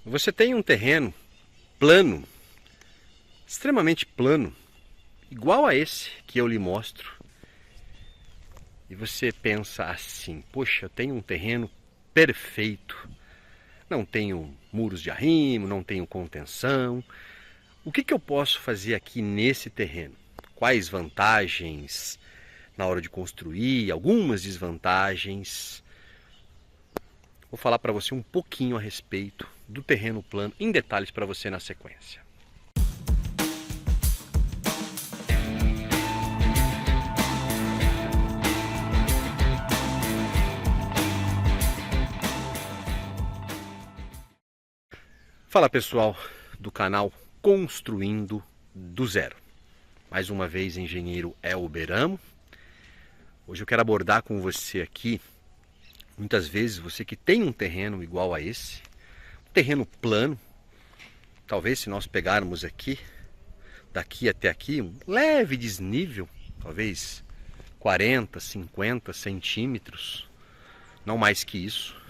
Você tem um terreno plano, extremamente plano, igual a esse que eu lhe mostro. E você pensa assim, poxa, eu tenho um terreno perfeito. Não tenho muros de arrimo, não tenho contenção. O que eu posso fazer aqui nesse terreno? Quais vantagens na hora de construir, algumas desvantagens. Vou falar para você um pouquinho a respeito do terreno plano, em detalhes para você na sequência. Fala pessoal do canal Construindo do Zero. Mais uma vez, engenheiro Elber Amo. Hoje eu quero abordar com você aqui, muitas vezes você que tem um terreno igual a esse, um terreno plano, talvez se nós pegarmos aqui, daqui até aqui, um leve desnível, talvez 40, 50 centímetros, não mais que isso.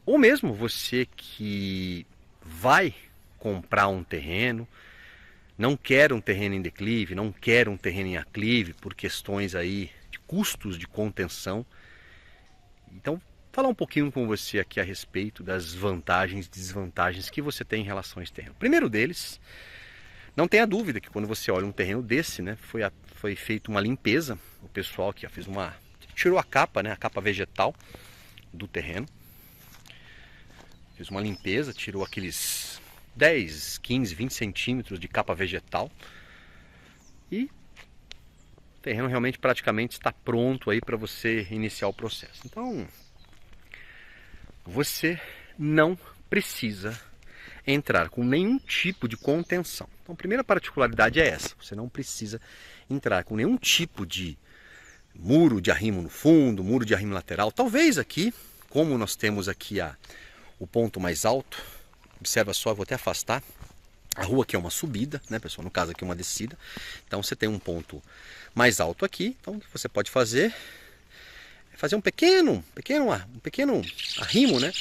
Ou mesmo você que vai comprar um terreno, não quer um terreno em declive, não quer um terreno em aclive por questões aí de custos de contenção. Então, falar um pouquinho com você aqui a respeito das vantagens e desvantagens que você tem em relação a esse terreno. Primeiro deles, não tenha dúvida que quando você olha um terreno desse, né, foi feita uma limpeza. O pessoal aqui tirou a capa, né, a capa vegetal do terreno. Fez uma limpeza, tirou aqueles 10, 15, 20 centímetros de capa vegetal. E o terreno realmente praticamente está pronto aí para você iniciar o processo. Então, você não precisa entrar com nenhum tipo de contenção. Então, a primeira particularidade é essa. Você não precisa entrar com nenhum tipo de muro de arrimo no fundo, muro de arrimo lateral. Talvez aqui, como nós temos aqui o ponto mais alto, observa só, eu vou até afastar. A rua aqui é uma subida, né, pessoal? No caso aqui é uma descida. Então você tem um ponto mais alto aqui. Então o que você pode fazer é fazer um pequeno arrimo, né?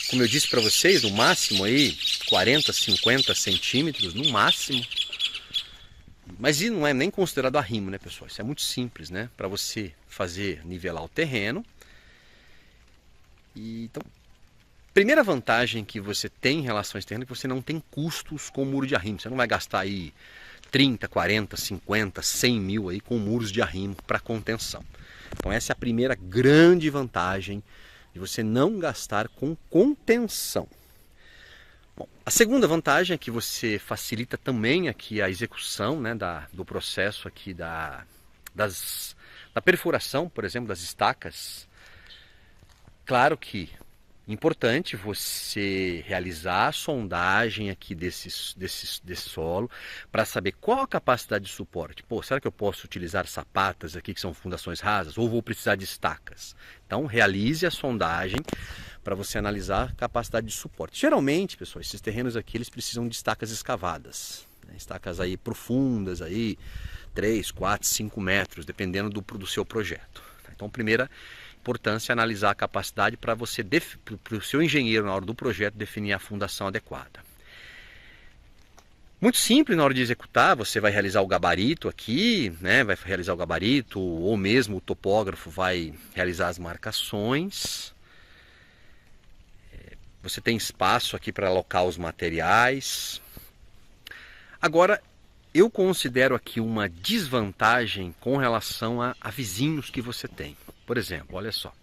Como eu disse para vocês, no máximo aí 40, 50 centímetros, no máximo. Mas isso não é nem considerado arrimo, né, pessoal? Isso é muito simples, né? Para você nivelar o terreno. Então, primeira vantagem que você tem em relação a esse terreno é que você não tem custos com muro de arrimo. Você não vai gastar aí 30, 40, 50, 100 mil aí com muros de arrimo para contenção. Então essa é a primeira grande vantagem de você não gastar com contenção. Bom, a segunda vantagem é que você facilita também aqui a execução, né, do processo aqui da perfuração, por exemplo, das estacas. Claro que importante você realizar a sondagem aqui desse solo para saber qual a capacidade de suporte. Pô, será que eu posso utilizar sapatas aqui que são fundações rasas ou vou precisar de estacas? Então realize a sondagem para você analisar a capacidade de suporte. Geralmente, pessoal, esses terrenos aqui eles precisam de estacas escavadas, né? Estacas aí profundas, aí 3, 4, 5 metros, dependendo do seu projeto. Então, primeira importância é analisar a capacidade para o seu engenheiro, na hora do projeto, definir a fundação adequada. Muito simples na hora de executar, você vai realizar o gabarito aqui, né? Vai realizar o gabarito, ou mesmo o topógrafo vai realizar as marcações. Você tem espaço aqui para alocar os materiais. Agora, eu considero aqui uma desvantagem com relação a vizinhos que você tem. Por exemplo, olha só,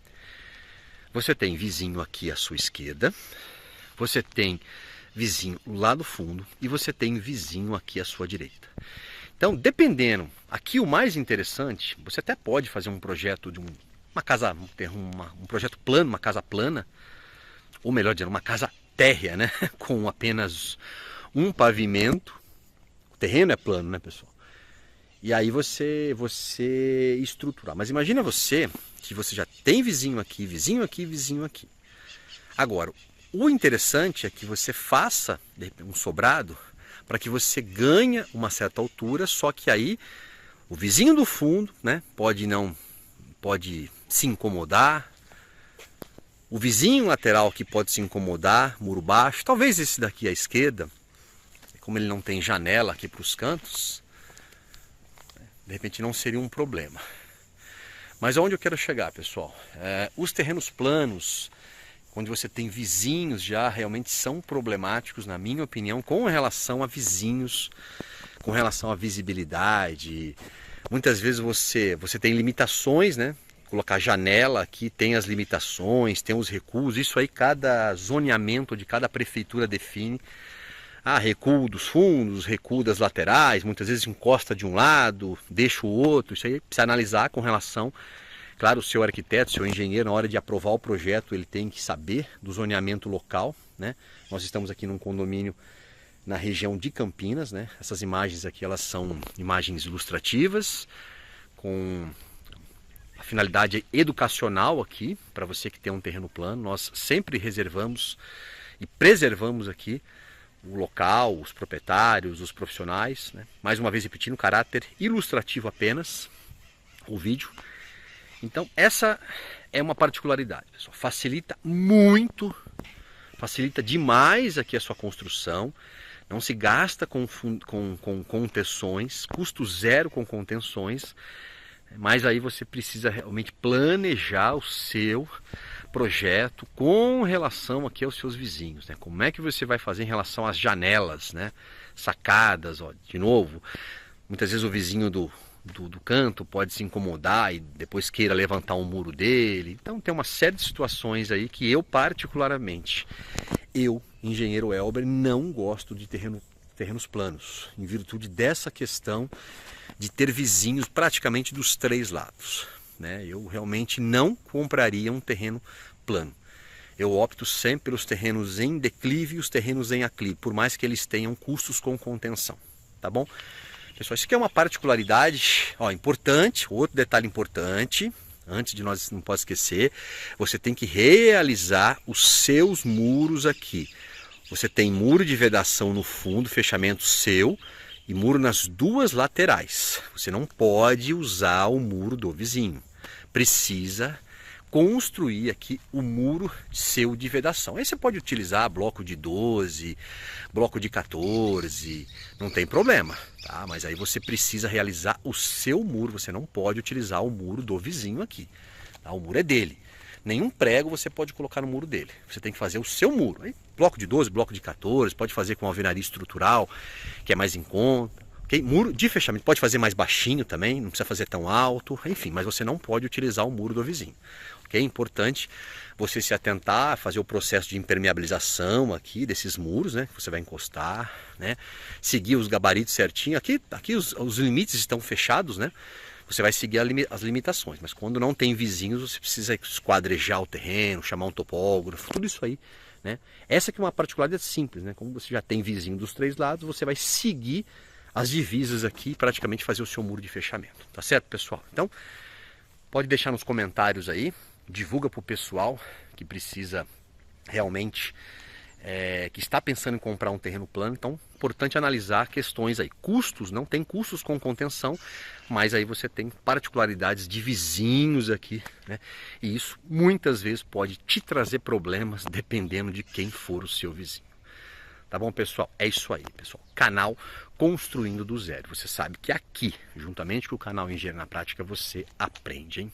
você tem vizinho aqui à sua esquerda, você tem vizinho lá no fundo e você tem vizinho aqui à sua direita. Então, dependendo, aqui o mais interessante, você até pode fazer um projeto de uma casa, um projeto plano, uma casa plana, ou melhor dizendo, uma casa térrea, né? Com apenas um pavimento. O terreno é plano, né, pessoal? E aí você estruturar. Mas imagina você que você já tem vizinho aqui, vizinho aqui, vizinho aqui. Agora, o interessante é que você faça um sobrado para que você ganhe uma certa altura, só que aí o vizinho do fundo, né, pode se incomodar, O vizinho lateral que pode se incomodar, muro baixo, talvez esse daqui à esquerda, como ele não tem janela aqui para os cantos, de repente não seria um problema. Mas aonde eu quero chegar, pessoal? Os terrenos planos, quando você tem vizinhos, já realmente são problemáticos, na minha opinião, com relação a vizinhos, com relação à visibilidade. Muitas vezes você tem limitações, né? Colocar janela aqui tem as limitações, tem os recuos, isso aí cada zoneamento de cada prefeitura define. Recuo dos fundos, recuo das laterais, muitas vezes encosta de um lado, deixa o outro, isso aí precisa analisar com relação. Claro, o seu arquiteto, o seu engenheiro, na hora de aprovar o projeto, ele tem que saber do zoneamento local, né? Nós estamos aqui num condomínio na região de Campinas, né? Essas imagens aqui, elas são imagens ilustrativas, com a finalidade educacional aqui, para você que tem um terreno plano. Nós sempre reservamos e preservamos aqui o local, os proprietários, os profissionais, né? Mais uma vez repetindo, caráter ilustrativo apenas, o vídeo. Então essa é uma particularidade, pessoal. Facilita muito, facilita demais aqui a sua construção. Não se gasta com contenções, custo zero com contenções, mas aí você precisa realmente planejar o seu projeto com relação aqui aos seus vizinhos, né? Como é que você vai fazer em relação às janelas, né? Sacadas, ó, de novo, muitas vezes o vizinho do canto pode se incomodar e depois queira levantar um muro dele. Então tem uma série de situações aí que eu particularmente, engenheiro Elber, não gosto de terrenos planos, em virtude dessa questão de ter vizinhos praticamente dos três lados, né? Eu realmente não compraria um terreno plano. Eu opto sempre pelos terrenos em declive e os terrenos em aclive, por mais que eles tenham custos com contenção, tá bom? Pessoal, isso aqui é uma particularidade, ó, importante, outro detalhe importante, antes de nós, não pode esquecer, você tem que realizar os seus muros aqui. Você tem muro de vedação no fundo, fechamento seu, e muro nas duas laterais. Você não pode usar o muro do vizinho. Precisa construir aqui o muro seu de vedação. Aí você pode utilizar bloco de 12, bloco de 14, não tem problema, tá? Mas aí você precisa realizar o seu muro, você não pode utilizar o muro do vizinho aqui, tá? O muro é dele. Nenhum prego você pode colocar no muro dele. Você tem que fazer o seu muro. Aí, bloco de 12, bloco de 14, pode fazer com alvenaria estrutural, que é mais em conta. Okay? Muro de fechamento, pode fazer mais baixinho também, não precisa fazer tão alto, enfim, mas você não pode utilizar o muro do vizinho. Okay? É importante você se atentar a fazer o processo de impermeabilização aqui desses muros, né? Que você vai encostar, né? Seguir os gabaritos certinho. Aqui os limites estão fechados, né? Você vai seguir as limitações, mas quando não tem vizinhos, você precisa esquadrejar o terreno, chamar um topógrafo, tudo isso aí, né? Essa aqui é uma particularidade simples, né? Como você já tem vizinho dos três lados, você vai seguir as divisas aqui e praticamente fazer o seu muro de fechamento, tá certo, pessoal? Então, pode deixar nos comentários aí, divulga para o pessoal que precisa realmente, que está pensando em comprar um terreno plano. Então, importante analisar questões aí. Custos, não tem custos com contenção, mas aí você tem particularidades de vizinhos aqui, né? E isso muitas vezes pode te trazer problemas dependendo de quem for o seu vizinho. Tá bom, pessoal? É isso aí, pessoal. Canal Construindo do Zero. Você sabe que aqui, juntamente com o canal Engenharia na Prática, você aprende, hein?